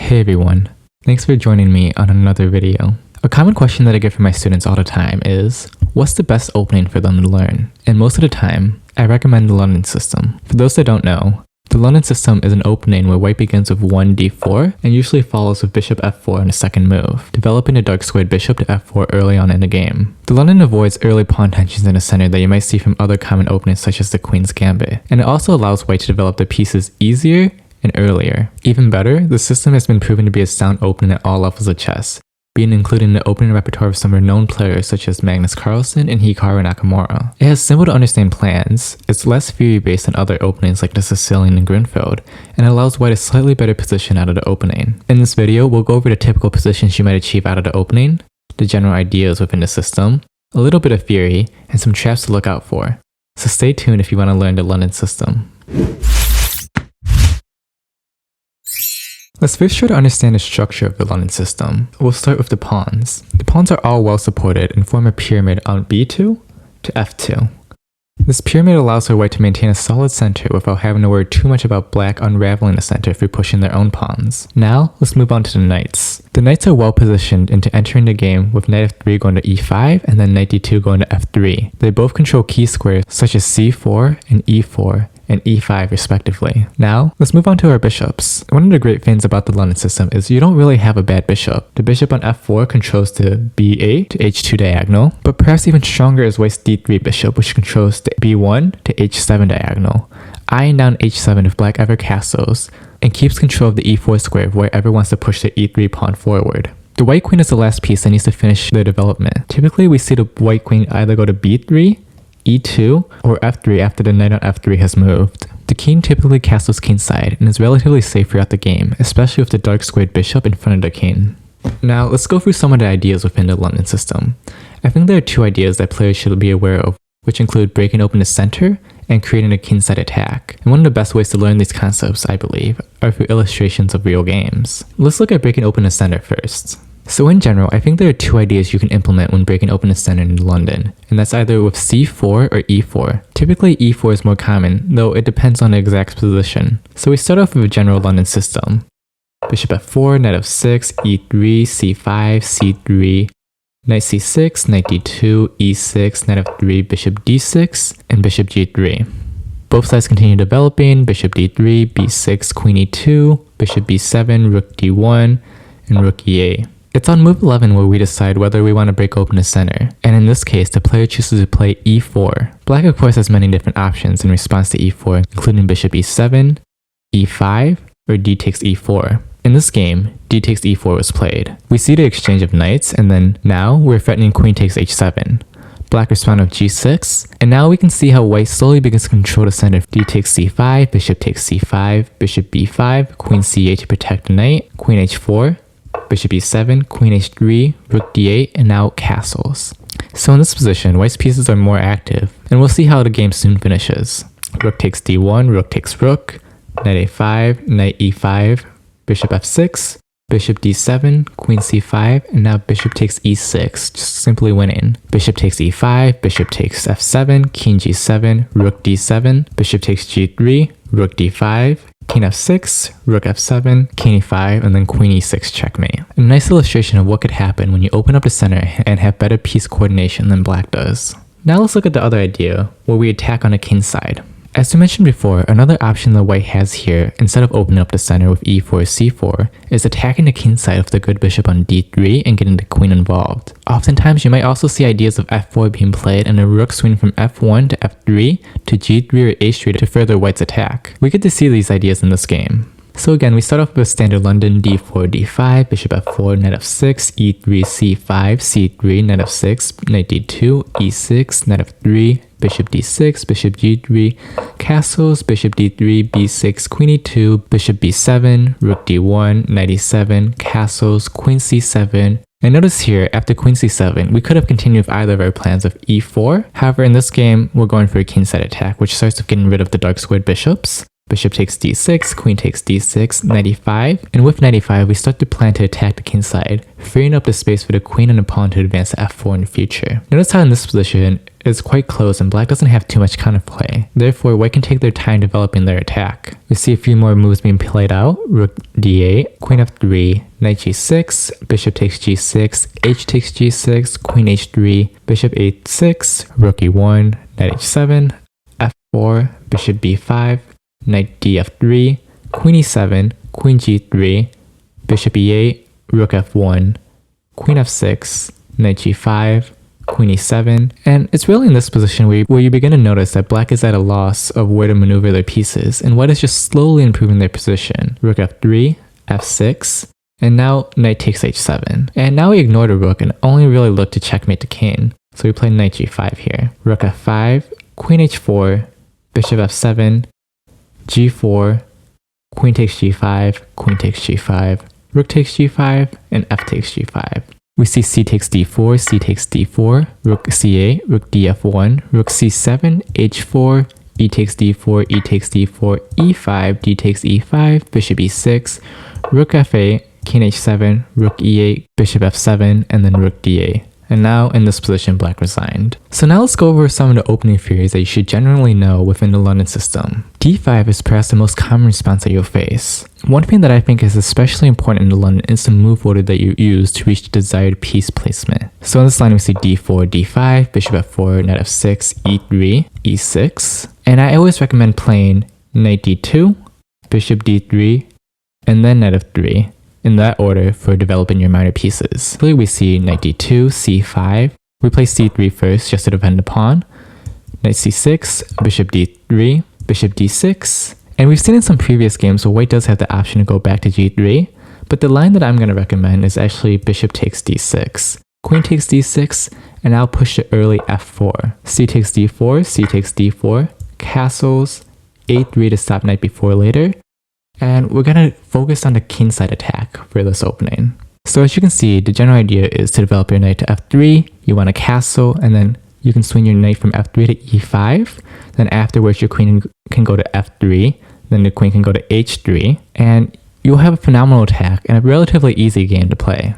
Hey everyone, thanks for joining me on another video. A common question that I get from my students all the time is, what's the best opening for them to learn? And most of the time, I recommend the London system. For those that don't know, the London system is an opening where white begins with 1 d4 and usually follows with bishop f4 in a second move, developing a dark squared bishop to f4 early on in the game. The London avoids early pawn tensions in the center that you might see from other common openings such as the Queen's Gambit, and it also allows white to develop the pieces easier and earlier. Even better, the system has been proven to be a sound opening at all levels of chess, being included in the opening repertoire of some renowned players such as Magnus Carlsen and Hikaru Nakamura. It has simple to understand plans, it's less theory-based than other openings like the Sicilian and Grunfeld, and allows white a slightly better position out of the opening. In this video, we'll go over the typical positions you might achieve out of the opening, the general ideas within the system, a little bit of theory, and some traps to look out for. So stay tuned if you want to learn the London system. Let's first try to understand the structure of the London system. We'll start with the pawns. The pawns are all well supported and form a pyramid on b2 to f2. This pyramid allows for white to maintain a solid center without having to worry too much about black unraveling the center through pushing their own pawns. Now, let's move on to the knights. The knights are well positioned into entering the game with knight f3 going to e5 and then knight d2 going to f3. They both control key squares such as c4 and e4 and e5 respectively. Now, let's move on to our bishops. One of the great things about the London system is you don't really have a bad bishop. The bishop on f4 controls the b8 to h2 diagonal, but perhaps even stronger is white's d3 bishop, which controls the b1 to h7 diagonal, eyeing down h7 if black ever castles, and keeps control of the e4 square if white ever wants to push the e3 pawn forward. The white queen is the last piece that needs to finish their development. Typically, we see the white queen either go to b3, e2, or f3 after the knight on f3 has moved. The king typically castles kingside and is relatively safe throughout the game, especially with the dark squared bishop in front of the king. Now, let's go through some of the ideas within the London system. I think there are two ideas that players should be aware of, which include breaking open the center and creating a kingside attack. And one of the best ways to learn these concepts, I believe, are through illustrations of real games. Let's look at breaking open the center first. So in general, I think there are two ideas you can implement when breaking open a center in London, and that's either with c4 or e4. Typically e4 is more common, though it depends on the exact position. So we start off with a general London system. Bishop f4, knight f6, e3, c5, c3, knight c6, knight d2, e6, knight f3, bishop d6, and bishop g3. Both sides continue developing, bishop d3, b6, queen e2, bishop b7, rook d1, and rook e8. It's on move 11 where we decide whether we want to break open the center, and in this case, the player chooses to play e4. Black of course has many different options in response to e4, including bishop e7, e5, or d takes e4. In this game, d takes e4 was played. We see the exchange of knights, and then now we're threatening queen takes h7. Black responded with g6, and now we can see how white slowly begins to control the center. D takes c5, bishop takes c5, bishop b5, queen c8 to protect the knight, queen h4, bishop e7, queen h3, rook d8, and now castles. So in this position, white's pieces are more active, and we'll see how the game soon finishes. Rook takes d1, rook takes rook, knight a5, knight e5, bishop f6, bishop d7, queen c5, and now bishop takes e6, just simply winning. Bishop takes e5, bishop takes f7, king g7, rook d7, bishop takes g3, rook d5, king f6, rook f7, king e5, and then queen e6 checkmate. A nice illustration of what could happen when you open up the center and have better piece coordination than black does. Now let's look at the other idea, where we attack on the king side. As we mentioned before, another option that white has here, instead of opening up the center with e4 or c4, is attacking the king side with the good bishop on d3 and getting the queen involved. Oftentimes, you might also see ideas of f4 being played and a rook swinging from f1 to f3 to g3 or h3 to further white's attack. We get to see these ideas in this game. So again, we start off with standard London d4, d5, bishop f4, knight f6, e3, c5, c3, knight f6, knight d2, e6, knight f3, bishop d6, bishop g3, castles, bishop d3, b6, queen e2, bishop b7, rook d1, knight e7, castles, queen c7. And notice here, after queen c7, we could have continued with either of our plans of e4. However, in this game, we're going for a kingside attack, which starts with getting rid of the dark squared bishops. Bishop takes d6, queen takes d6, knight e5, and with knight e5, we start to plan to attack the king side, freeing up the space for the queen and the pawn to advance to f4 in the future. Notice how in this position, it's quite close and black doesn't have too much counterplay. Therefore, white can take their time developing their attack. We see a few more moves being played out. Rook d8, queen f3, knight g6, bishop takes g6, h takes g6, queen h3, bishop h6, rook e1, knight h7, f4, bishop b5, knight df3, queen e7, queen g3, bishop e8, rook f1, queen f6, knight g5, queen e7, and it's really in this position where you begin to notice that black is at a loss of where to maneuver their pieces, and white is just slowly improving their position. Rook f3, f6, and now knight takes h7. And now we ignore the rook and only really look to checkmate the king. So we play knight g5 here. Rook f5, queen h4, bishop f7, g4, queen takes g5, queen takes g5, rook takes g5, and f takes g5. We see c takes d4, c takes d4, rook c8, rook df1, rook c7, h4, e takes d4, e takes d4, e5, d takes e5, bishop e6, rook f8, king h7, rook e8, bishop f7, and then rook d8. And now in this position, black resigned. So now let's go over some of the opening theories that you should generally know within the London system. d5 is perhaps the most common response that you'll face. One thing that I think is especially important in the London is the move order that you use to reach the desired piece placement. So in this line we see d4, d5, bishop f4, knight f6, e3, e6. And I always recommend playing knight d2, bishop d3, and then knight f3. In that order for developing your minor pieces. Here we see knight d2, c5. We play c3 first just to defend the pawn. Knight c6, bishop d3, bishop d6. And we've seen in some previous games where white does have the option to go back to g3. But the line that I'm going to recommend is actually bishop takes d6. Queen takes d6, and I'll push the early f4. C takes d4, c takes d4, castles, a3 to stop knight before later. And we're going to focus on the kingside attack for this opening. So as you can see, the general idea is to develop your knight to f3, you want a castle, and then you can swing your knight from f3 to e5. Then afterwards, your queen can go to f3, then the queen can go to h3, and you'll have a phenomenal attack and a relatively easy game to play.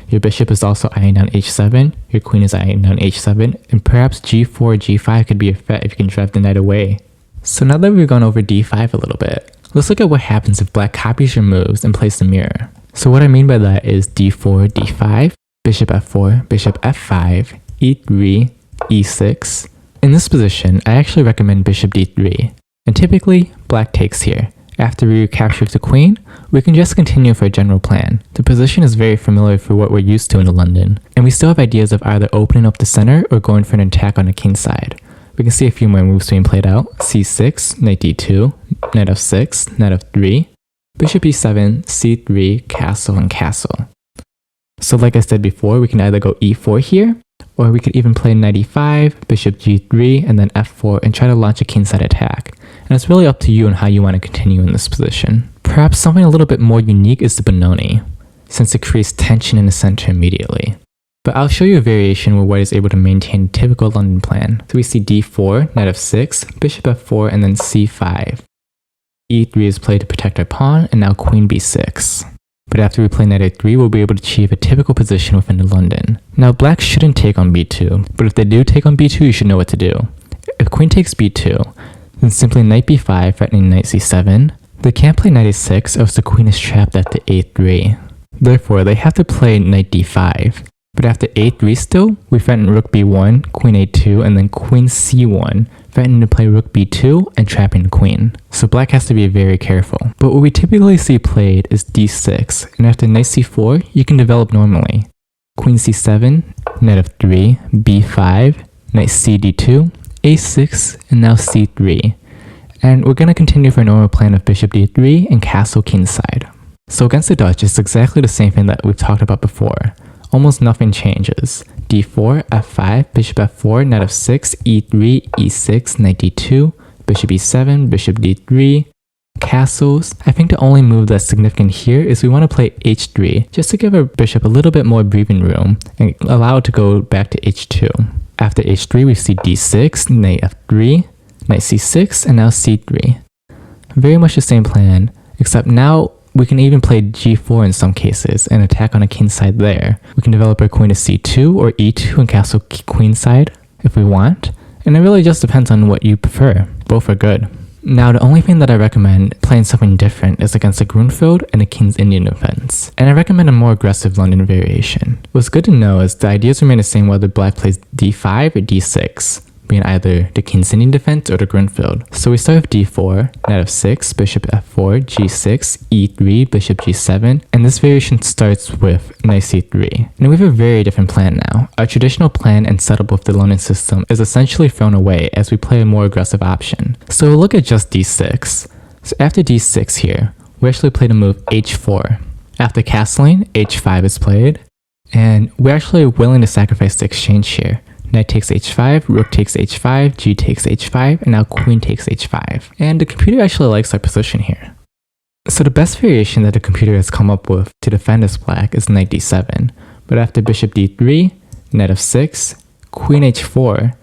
Your bishop is also eyeing down h7, your queen is eyeing down h7, and perhaps g4, g5 could be a threat if you can drive the knight away. So now that we've gone over d5 a little bit, let's look at what happens if black copies your moves and plays the mirror. So what I mean by that is d4, d5, bishop f4, bishop f5, e3, e6. In this position, I actually recommend bishop d3. And typically, black takes here. After we recapture the queen, we can just continue for a general plan. The position is very familiar for what we're used to in London, and we still have ideas of either opening up the center or going for an attack on the king side. We can see a few more moves being played out. c6, knight d2, knight f6, knight f3, bishop e7, c3, castle, and castle. So like I said before, we can either go e4 here, or we could even play knight e5, bishop g3, and then f4 and try to launch a kingside attack. And it's really up to you on how you want to continue in this position. Perhaps something a little bit more unique is the Benoni, since it creates tension in the center immediately. But I'll show you a variation where white is able to maintain a typical London plan. So we see d4, knight f6, bishop f4, and then c5. e3 is played to protect our pawn, and now queen b6. But after we play knight a3, we'll be able to achieve a typical position within the London. Now black shouldn't take on b2, but if they do take on b2, you should know what to do. If queen takes b2, then simply knight b5 threatening knight c7. They can't play knight a6 or else the queen is trapped at the a3. Therefore, they have to play knight d5. But after a3 still, we threaten rook b1, queen a2, and then queen c1, threatening to play rook b2 and trapping the queen. So black has to be very careful. But what we typically see played is d6, and after knight c4, you can develop normally. Queen c7, knight f3, b5, knight cd2, a6, and now c3. And we're going to continue for a normal plan of bishop d3 and castle kingside. So against the Dutch, it's exactly the same thing that we've talked about before. Almost nothing changes. d4, f5, bishop f4, knight f6, e3, e6, knight d2, bishop e7, bishop d3, castles. I think the only move that's significant here is we want to play h3, just to give our bishop a little bit more breathing room and allow it to go back to h2. After h3, we see d6, knight f3, knight c6, and now c3. Very much the same plan, except now we can even play g4 in some cases and attack on a king side there. We can develop our queen to c2 or e2 and castle queen side if we want, and it really just depends on what you prefer. Both are good. Now, the only thing that I recommend playing something different is against a Grunfeld and a King's Indian defense, and I recommend a more aggressive London variation. What's good to know is the ideas remain the same whether black plays d5 or d6, being either the King's Indian defense or the Grunfeld. So we start with d4, knight f6, bishop f4, g6, e3, bishop g7, and this variation starts with knight c3. And we have a very different plan now. Our traditional plan and setup with the London system is essentially thrown away as we play a more aggressive option. So we'll look at just d6. So after d6 here, we actually play the move h4. After castling, h5 is played, and we're actually willing to sacrifice the exchange here. Knight takes h5, rook takes h5, g takes h5, and now queen takes h5. And the computer actually likes our position here. So the best variation that the computer has come up with to defend this black is knight d7. But after bishop d3, knight f6, queen h4,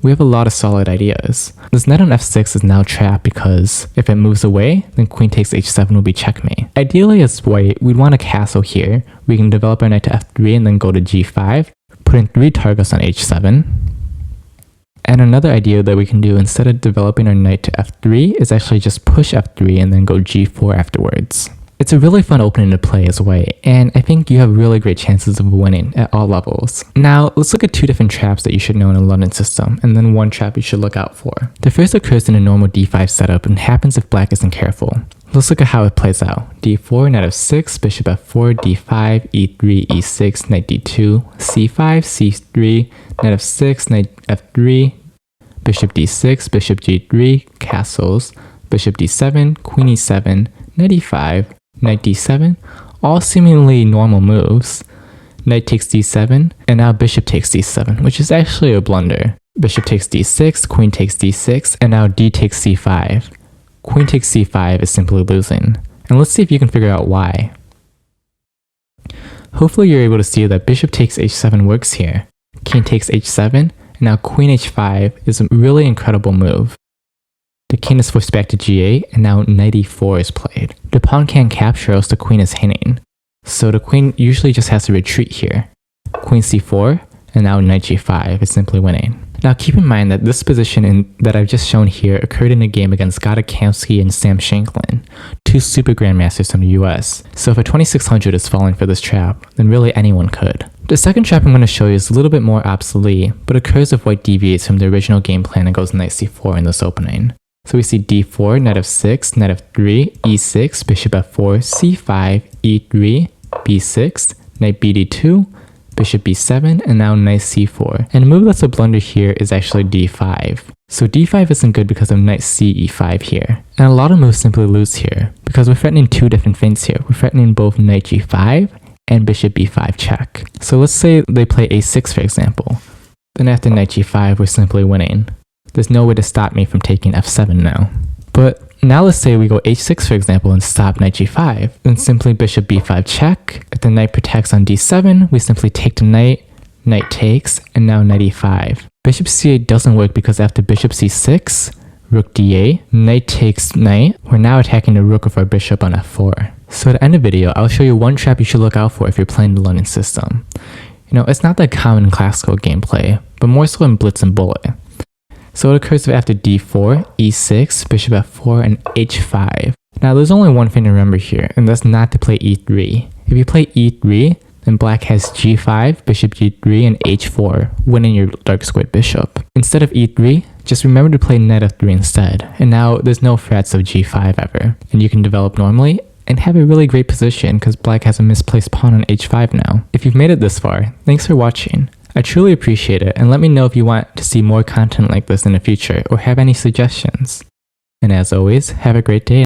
we have a lot of solid ideas. This knight on f6 is now trapped because if it moves away, then queen takes h7 will be checkmate. Ideally as white, we'd want a castle here. We can develop our knight to f3 and then go to g5. Putting 3 targets on h7. And another idea that we can do instead of developing our knight to f3 is actually just push f3 and then go g4 afterwards. It's a really fun opening to play as white, and I think you have really great chances of winning at all levels. Now, let's look at 2 different traps that you should know in a London system, and then 1 trap you should look out for. The first occurs in a normal d5 setup and happens if black isn't careful. Let's look at how it plays out. d4, knight f6, bishop f4, d5, e3, e6, knight d2, c5, c3, knight f6, knight f3, bishop d6, bishop g3, castles, bishop d7, queen e7, knight e5, knight d7, all seemingly normal moves. Knight takes d7, and now bishop takes d7, which is actually a blunder. Bishop takes d6, queen takes d6, and now d takes c5. Queen takes c5 is simply losing, and let's see if you can figure out why. Hopefully you're able to see that bishop takes h7 works here. King takes h7, and now queen h5 is a really incredible move. The king is forced back to g8, and now knight e4 is played. The pawn can't capture else the queen is hanging, so the queen usually just has to retreat here. Queen c4, and now knight g5 is simply winning. Now keep in mind that this position that I've just shown here occurred in a game against Kamsky and Sam Shanklin, 2 super grandmasters from the US. So if a 2600 is falling for this trap, then really anyone could. The second trap I'm going to show you is a little bit more obsolete, but occurs if white deviates from the original game plan and goes knight c4 in this opening. So we see d4, knight f6, knight f3, e6, bishop f4, c5, e3, b6, knight bd2, bishop b7, and now knight c4. And a move that's a blunder here is actually d5. So d5 isn't good because of knight c e5 here. And a lot of moves simply lose here, because we're threatening 2 different things here. We're threatening both knight g5 and bishop b5 check. So let's say they play a6 for example. Then after knight g5 we're simply winning. There's no way to stop me from taking f7 now. But now let's say we go h6 for example and stop knight g5. Then simply bishop b5 check. If the knight protects on d7, we simply take the knight, knight takes, and now knight e5. Bishop c8 doesn't work because after bishop c6, rook d8, knight takes knight, we're now attacking the rook of our bishop on f4. So at the end of the video, I'll show you 1 trap you should look out for if you're playing the London system. You know, it's not that common in classical gameplay, but more so in blitz and bullet. So it occurs after d4, e6, bishop f4, and h5. Now there's only one thing to remember here, and that's not to play e3. If you play e3, then black has g5, bishop g3, and h4, winning your dark squared bishop. Instead of e3, just remember to play knight f3 instead, and now there's no threats of g5 ever, and you can develop normally and have a really great position because black has a misplaced pawn on h5 now. If you've made it this far, thanks for watching. I truly appreciate it, and let me know if you want to see more content like this in the future or have any suggestions. And as always, have a great day.